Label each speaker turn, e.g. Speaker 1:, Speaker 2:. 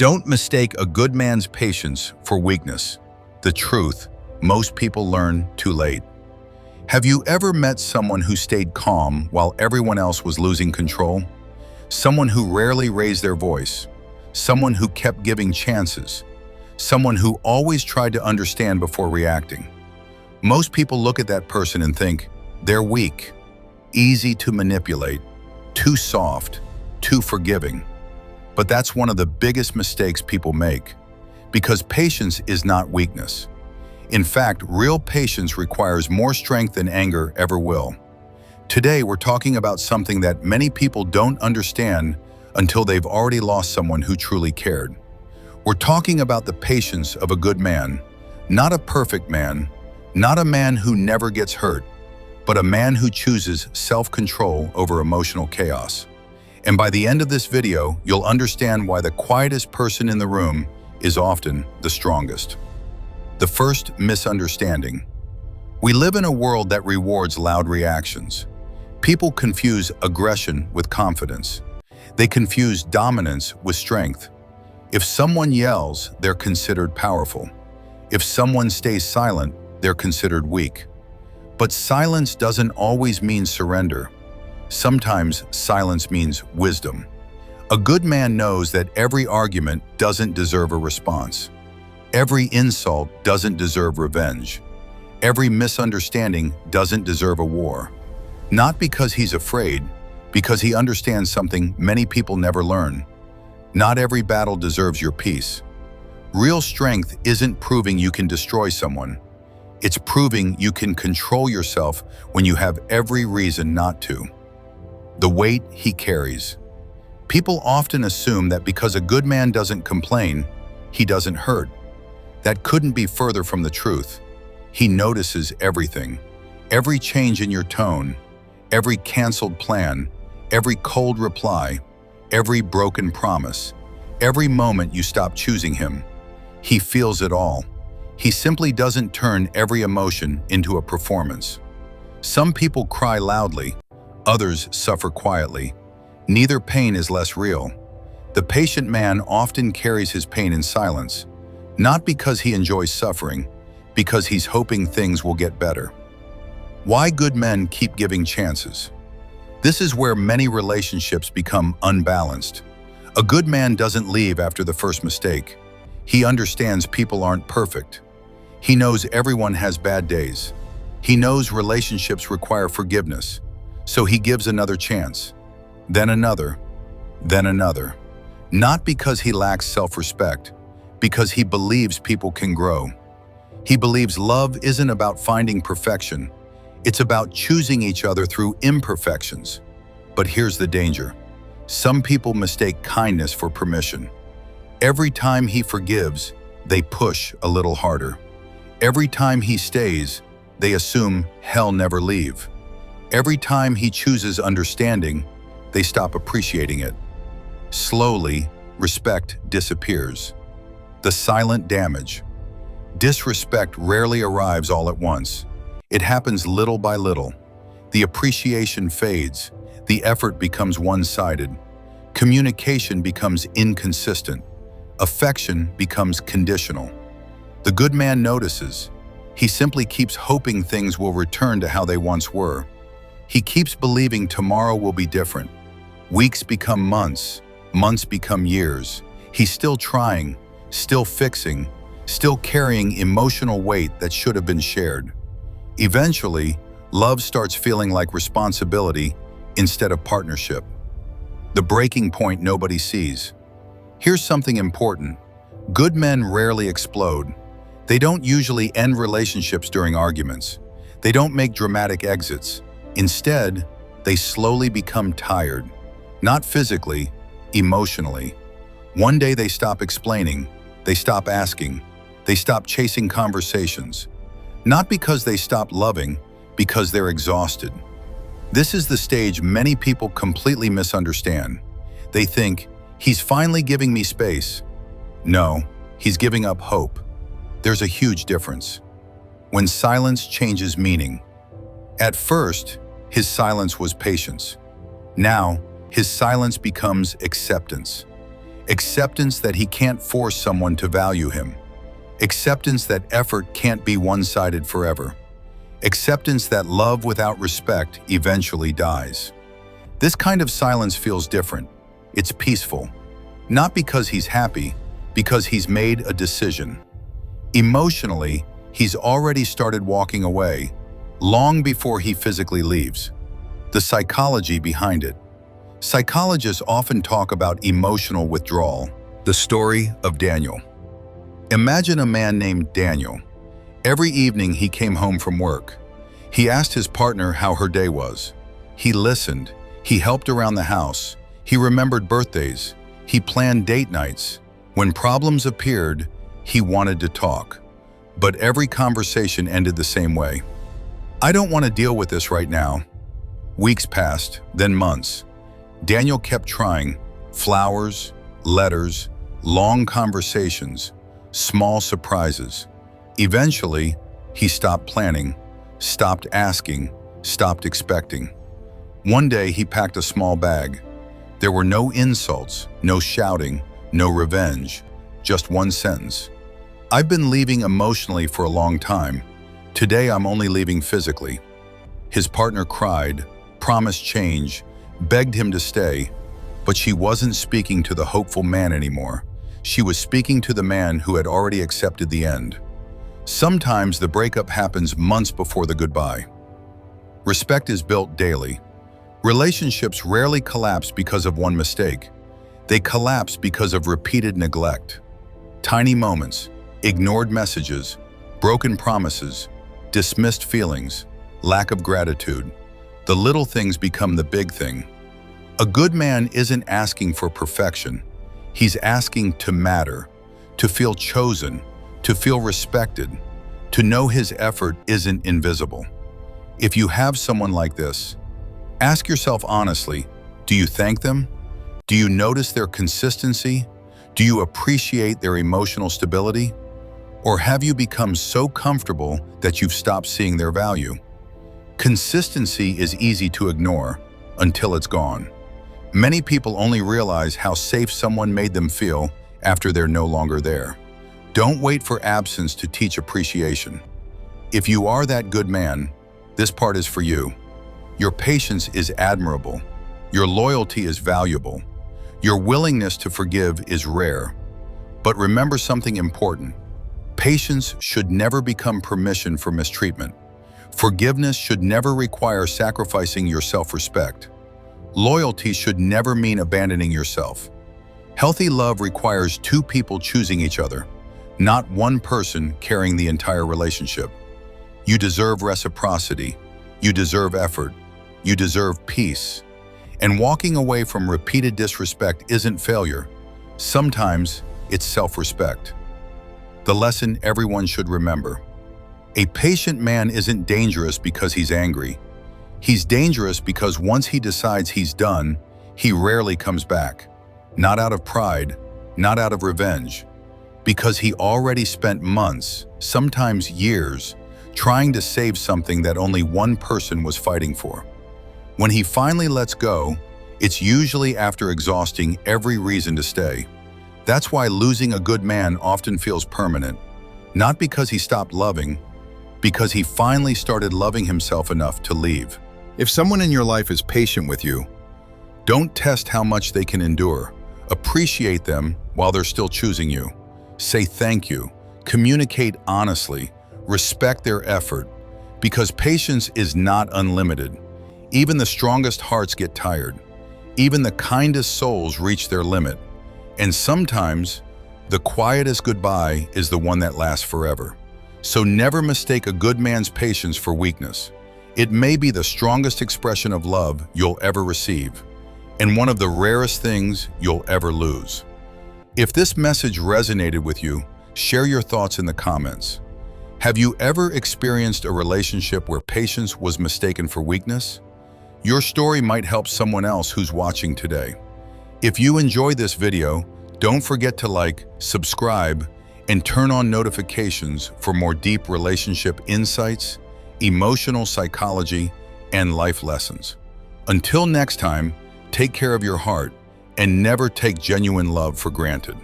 Speaker 1: Don't mistake a good man's patience for weakness. The truth, most people learn too late. Have you ever met someone who stayed calm while everyone else was losing control? Someone who rarely raised their voice. Someone who kept giving chances. Someone who always tried to understand before reacting. Most people look at that person and think, they're weak, easy to manipulate, too soft, too forgiving. But that's one of the biggest mistakes people make, because patience is not weakness. In fact, real patience requires more strength than anger ever will. Today, we're talking about something that many people don't understand until they've already lost someone who truly cared. We're talking about the patience of a good man, not a perfect man, not a man who never gets hurt, but a man who chooses self-control over emotional chaos. And by the end of this video, you'll understand why the quietest person in the room is often the strongest. The first misunderstanding. We live in a world that rewards loud reactions. People confuse aggression with confidence. They confuse dominance with strength. If someone yells, they're considered powerful. If someone stays silent, they're considered weak. But silence doesn't always mean surrender. Sometimes silence means wisdom. A good man knows that every argument doesn't deserve a response. Every insult doesn't deserve revenge. Every misunderstanding doesn't deserve a war. Not because he's afraid, because he understands something many people never learn. Not every battle deserves your peace. Real strength isn't proving you can destroy someone. It's proving you can control yourself when you have every reason not to. The weight he carries. People often assume that because a good man doesn't complain, he doesn't hurt. That couldn't be further from the truth. He notices everything. Every change in your tone, every canceled plan, every cold reply, every broken promise, every moment you stop choosing him. He feels it all. He simply doesn't turn every emotion into a performance. Some people cry loudly. Others suffer quietly. Neither pain is less real. The patient man often carries his pain in silence, not because he enjoys suffering, because he's hoping things will get better. Why good men keep giving chances? This is where many relationships become unbalanced. A good man doesn't leave after the first mistake. He understands people aren't perfect. He knows everyone has bad days. He knows relationships require forgiveness. So he gives another chance, then another, then another. Not because he lacks self-respect, because he believes people can grow. He believes love isn't about finding perfection. It's about choosing each other through imperfections. But here's the danger. Some people mistake kindness for permission. Every time he forgives, they push a little harder. Every time he stays, they assume he'll never leave. Every time he chooses understanding, they stop appreciating it. Slowly, respect disappears. The silent damage. Disrespect rarely arrives all at once. It happens little by little. The appreciation fades. The effort becomes one-sided. Communication becomes inconsistent. Affection becomes conditional. The good man notices. He simply keeps hoping things will return to how they once were. He keeps believing tomorrow will be different. Weeks become months, months become years. He's still trying, still fixing, still carrying emotional weight that should have been shared. Eventually, love starts feeling like responsibility instead of partnership. The breaking point nobody sees. Here's something important. Good men rarely explode. They don't usually end relationships during arguments. They don't make dramatic exits. Instead, they slowly become tired. Not physically, emotionally. One day they stop explaining. They stop asking. They stop chasing conversations. Not because they stop loving, because they're exhausted. This is the stage many people completely misunderstand. They think, he's finally giving me space. No, he's giving up hope. There's a huge difference. When silence changes meaning. At first, his silence was patience. Now, his silence becomes acceptance. Acceptance that he can't force someone to value him. Acceptance that effort can't be one-sided forever. Acceptance that love without respect eventually dies. This kind of silence feels different. It's peaceful. Not because he's happy, because he's made a decision. Emotionally, he's already started walking away, long before he physically leaves. The psychology behind it. Psychologists often talk about emotional withdrawal. The story of Daniel. Imagine a man named Daniel. Every evening he came home from work. He asked his partner how her day was. He listened. He helped around the house. He remembered birthdays. He planned date nights. When problems appeared, he wanted to talk. But every conversation ended the same way. "I don't want to deal with this right now." Weeks passed, then months. Daniel kept trying. Flowers, letters, long conversations, small surprises. Eventually, he stopped planning, stopped asking, stopped expecting. One day, he packed a small bag. There were no insults, no shouting, no revenge, just one sentence. "I've been leaving emotionally for a long time. Today, I'm only leaving physically." His partner cried, promised change, begged him to stay, but she wasn't speaking to the hopeful man anymore. She was speaking to the man who had already accepted the end. Sometimes the breakup happens months before the goodbye. Respect is built daily. Relationships rarely collapse because of one mistake. They collapse because of repeated neglect. Tiny moments, ignored messages, broken promises, dismissed feelings, lack of gratitude. The little things become the big thing. A good man isn't asking for perfection. He's asking to matter, to feel chosen, to feel respected, to know his effort isn't invisible. If you have someone like this, ask yourself honestly, do you thank them? Do you notice their consistency? Do you appreciate their emotional stability? Or have you become so comfortable that you've stopped seeing their value? Consistency is easy to ignore until it's gone. Many people only realize how safe someone made them feel after they're no longer there. Don't wait for absence to teach appreciation. If you are that good man, this part is for you. Your patience is admirable. Your loyalty is valuable. Your willingness to forgive is rare. But remember something important. Patience should never become permission for mistreatment. Forgiveness should never require sacrificing your self-respect. Loyalty should never mean abandoning yourself. Healthy love requires two people choosing each other, not one person carrying the entire relationship. You deserve reciprocity. You deserve effort. You deserve peace. And walking away from repeated disrespect isn't failure. Sometimes it's self-respect. The lesson everyone should remember. A patient man isn't dangerous because he's angry. He's dangerous because once he decides he's done, he rarely comes back. Not out of pride, not out of revenge, because he already spent months, sometimes years, trying to save something that only one person was fighting for. When he finally lets go, it's usually after exhausting every reason to stay. That's why losing a good man often feels permanent, not because he stopped loving, because he finally started loving himself enough to leave. If someone in your life is patient with you, don't test how much they can endure. Appreciate them while they're still choosing you. Say thank you. Communicate honestly. Respect their effort. Because patience is not unlimited. Even the strongest hearts get tired. Even the kindest souls reach their limit. And sometimes, the quietest goodbye is the one that lasts forever. So never mistake a good man's patience for weakness. It may be the strongest expression of love you'll ever receive, and one of the rarest things you'll ever lose. If this message resonated with you, share your thoughts in the comments. Have you ever experienced a relationship where patience was mistaken for weakness? Your story might help someone else who's watching today. If you enjoyed this video, don't forget to like, subscribe, and turn on notifications for more deep relationship insights, emotional psychology, and life lessons. Until next time, take care of your heart And never take genuine love for granted.